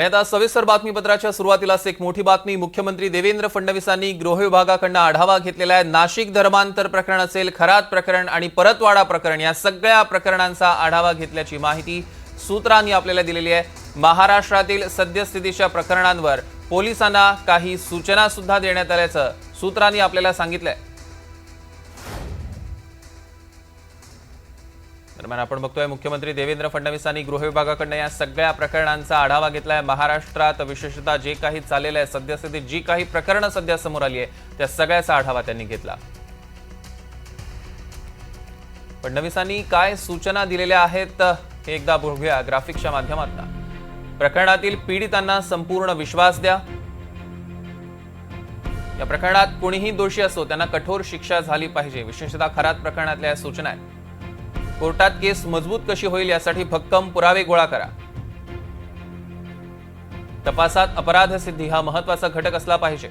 आता सविस्तर बातमीपत्राच्या सुरुवातीलाच एक मोठी बातमी। मुख्यमंत्री देवेंद्र फडणवीसांनी गृह विभागाकडून आढावा घेतलेला आहे। नाशिक धर्मांतर प्रकरण असेल, खरात प्रकरण आणि परतवाडा प्रकरण या सगळ्या प्रकरणांचा आढावा घेतल्याची माहिती सूत्रांनी आपल्याला दिलेली आहे। महाराष्ट्रातील सद्यस्थितीच्या प्रकरणांवर पोलिसांना काही सूचना सुद्धा देण्यात आल्याचं सूत्रांनी आपल्याला सांगितलंय। दरम्यान आपण बघतोय मुख्यमंत्री देवेंद्र फडणवीसांनी गृह विभागाकडून या सगळ्या प्रकरणांचा आढावा घेतलाय। महाराष्ट्रात विशेषतः जे काही चाललेलं आहे, सद्यस्थितीत जी काही प्रकरणं सध्या समोर आली आहे त्या सगळ्याचा आढावा त्यांनी घेतला। फडणवीसांनी काय सूचना दिलेल्या आहेत हे एकदा बघूया ग्राफिक्सच्या माध्यमातून। प्रकरणातील पीडितांना संपूर्ण विश्वास द्या। या प्रकरणात कोणीही दोषी असो त्यांना कठोर शिक्षा झाली पाहिजे। विशेषतः खरात प्रकरणातल्या सूचना आहेत। कोर्टात केस मजबूत कशी होईल यासाठी भक्कम पुरावे गोळा करा। तपासात अपराध सिद्धी हा महत्त्वाचा घटक असला पाहिजे।